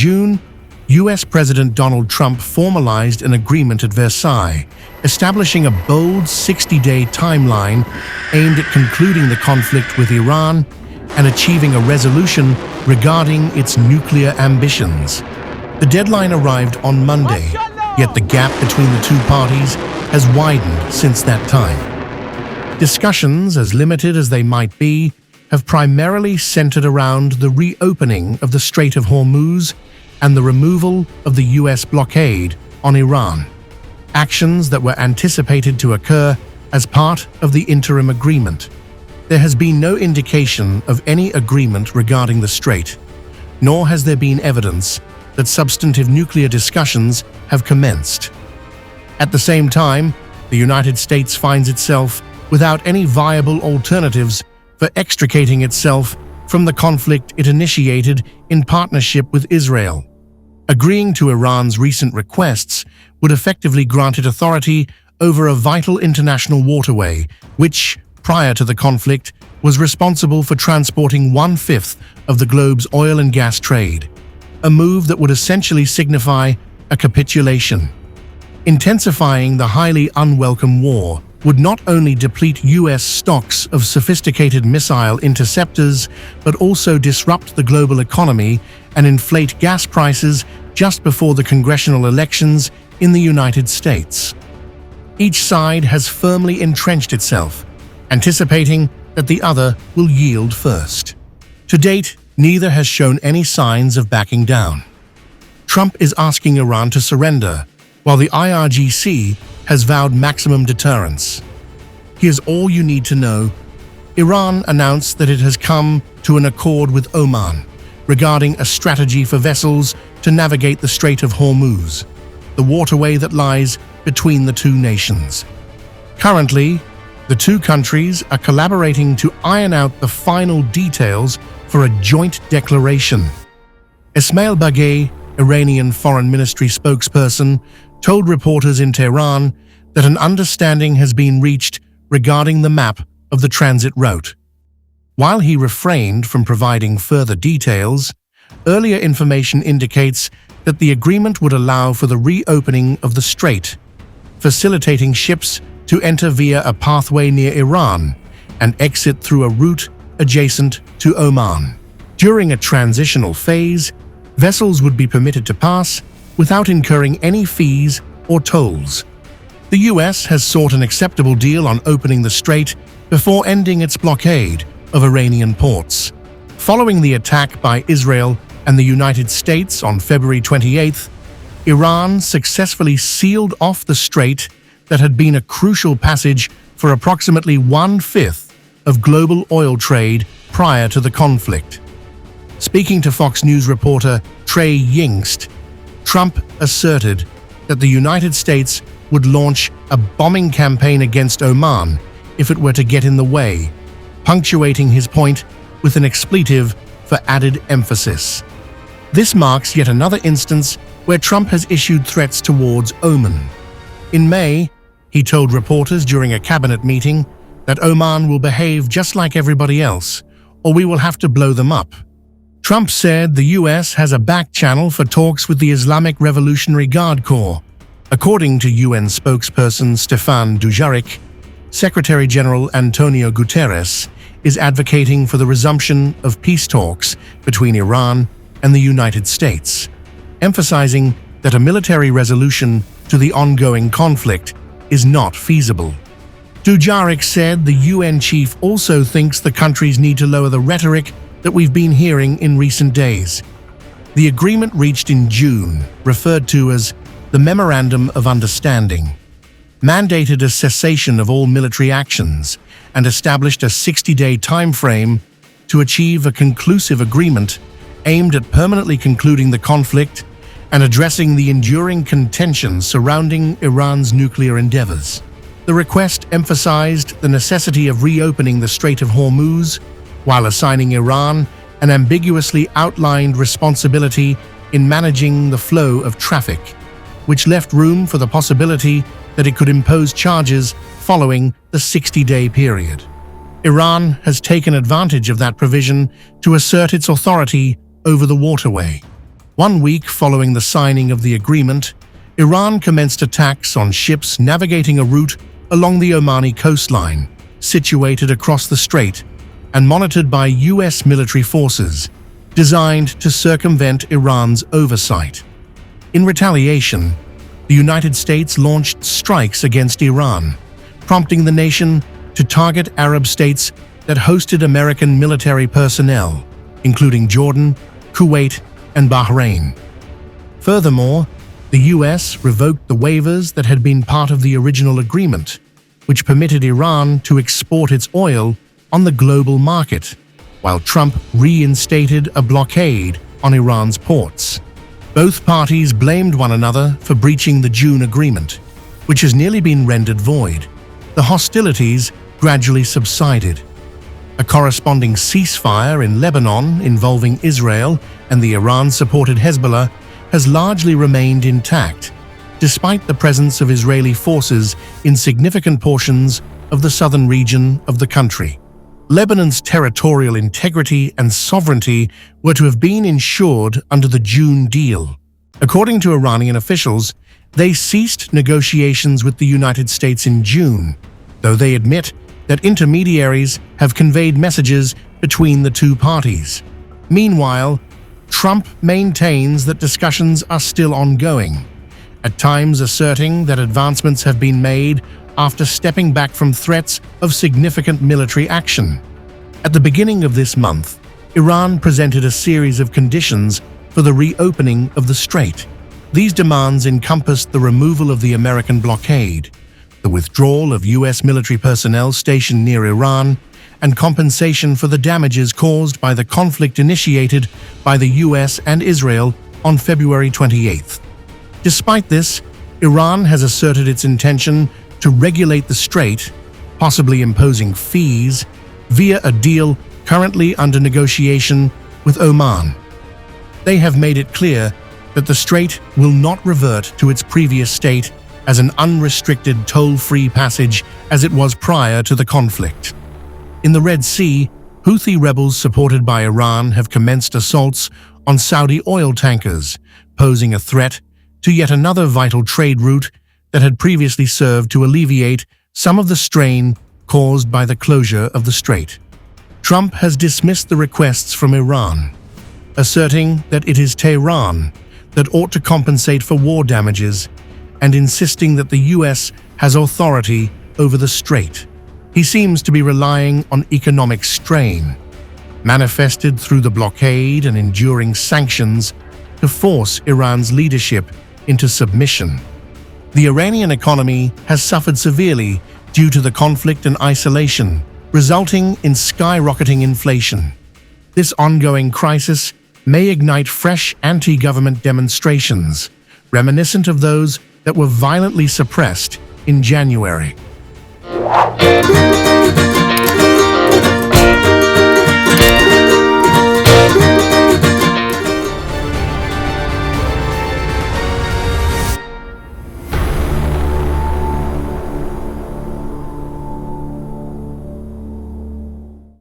June, US President Donald Trump formalized an agreement at Versailles, establishing a bold 60-day timeline aimed at concluding the conflict with Iran and achieving a resolution regarding its nuclear ambitions. The deadline arrived on Monday, yet the gap between the two parties has widened since that time. Discussions, as limited as they might be, have primarily centered around the reopening of the Strait of Hormuz and the removal of the US blockade on Iran, actions that were anticipated to occur as part of the interim agreement. There has been no indication of any agreement regarding the strait, nor has there been evidence that substantive nuclear discussions have commenced. At the same time, the United States finds itself without any viable alternatives for extricating itself from the conflict it initiated in partnership with Israel. Agreeing to Iran's recent requests would effectively grant it authority over a vital international waterway, which, prior to the conflict, was responsible for transporting 1/5 of the globe's oil and gas trade, a move that would essentially signify a capitulation. Intensifying the highly unwelcome war would not only deplete US stocks of sophisticated missile interceptors, but also disrupt the global economy and inflate gas prices just before the congressional elections in the United States. Each side has firmly entrenched itself, anticipating that the other will yield first. To date, neither has shown any signs of backing down. Trump is asking Iran to surrender, while the IRGC has vowed maximum deterrence. Here's all you need to know. Iran announced that it has come to an accord with Oman regarding a strategy for vessels to navigate the Strait of Hormuz, the waterway that lies between the two nations. Currently, the two countries are collaborating to iron out the final details for a joint declaration. Esmail Baghei, Iranian Foreign Ministry spokesperson, told reporters in Tehran that an understanding has been reached regarding the map of the transit route. While he refrained from providing further details, earlier information indicates that the agreement would allow for the reopening of the strait, facilitating ships to enter via a pathway near Iran and exit through a route adjacent to Oman. During a transitional phase, vessels would be permitted to pass without incurring any fees or tolls. The US has sought an acceptable deal on opening the strait before ending its blockade of Iranian ports. Following the attack by Israel and the United States on February 28th, Iran successfully sealed off the strait that had been a crucial passage for approximately 1/5 of global oil trade prior to the conflict. Speaking to Fox News reporter Trey Yingst, Trump asserted that the United States would launch a bombing campaign against Oman if it were to get in the way, punctuating his point with an expletive for added emphasis. This marks yet another instance where Trump has issued threats towards Oman. In May, he told reporters during a cabinet meeting that Oman will behave just like everybody else, or we will have to blow them up. Trump said the US has a back channel for talks with the Islamic Revolutionary Guard Corps. According to UN spokesperson Stéphane Dujarric, Secretary General Antonio Guterres is advocating for the resumption of peace talks between Iran and the United States, emphasizing that a military resolution to the ongoing conflict is not feasible. Dujarric said the UN chief also thinks the countries need to lower the rhetoric that we've been hearing in recent days. The agreement reached in June, referred to as the Memorandum of Understanding, mandated a cessation of all military actions and established a 60-day time frame to achieve a conclusive agreement aimed at permanently concluding the conflict and addressing the enduring contentions surrounding Iran's nuclear endeavors. The request emphasized the necessity of reopening the Strait of Hormuz while assigning Iran an ambiguously outlined responsibility in managing the flow of traffic, which left room for the possibility that it could impose charges following the 60-day period. Iran has taken advantage of that provision to assert its authority over the waterway. 1 week following the signing of the agreement, Iran commenced attacks on ships navigating a route along the Omani coastline, situated across the strait and monitored by US military forces, designed to circumvent Iran's oversight. In retaliation, the United States launched strikes against Iran, prompting the nation to target Arab states that hosted American military personnel, including Jordan, Kuwait, and Bahrain. Furthermore, the US revoked the waivers that had been part of the original agreement, which permitted Iran to export its oil on the global market, while Trump reinstated a blockade on Iran's ports. Both parties blamed one another for breaching the June agreement, which has nearly been rendered void. The hostilities gradually subsided. A corresponding ceasefire in Lebanon involving Israel and the Iran-supported Hezbollah has largely remained intact, despite the presence of Israeli forces in significant portions of the southern region of the country. Lebanon's territorial integrity and sovereignty were to have been ensured under the June deal. According to Iranian officials, they ceased negotiations with the United States in June, though they admit that intermediaries have conveyed messages between the two parties. Meanwhile, Trump maintains that discussions are still ongoing, at times asserting that advancements have been made after stepping back from threats of significant military action. At the beginning of this month, Iran presented a series of conditions for the reopening of the strait. These demands encompassed the removal of the American blockade, the withdrawal of US military personnel stationed near Iran, and compensation for the damages caused by the conflict initiated by the US and Israel on February 28th. Despite this, Iran has asserted its intention to regulate the strait, possibly imposing fees, via a deal currently under negotiation with Oman. They have made it clear that the strait will not revert to its previous state as an unrestricted toll-free passage as it was prior to the conflict. In the Red Sea, Houthi rebels supported by Iran have commenced assaults on Saudi oil tankers, posing a threat to yet another vital trade route that had previously served to alleviate some of the strain caused by the closure of the strait. Trump has dismissed the requests from Iran, asserting that it is Tehran that ought to compensate for war damages and insisting that the US has authority over the strait. He seems to be relying on economic strain, manifested through the blockade and enduring sanctions, to force Iran's leadership into submission. The Iranian economy has suffered severely due to the conflict and isolation, resulting in skyrocketing inflation. This ongoing crisis may ignite fresh anti-government demonstrations, reminiscent of those that were violently suppressed in January.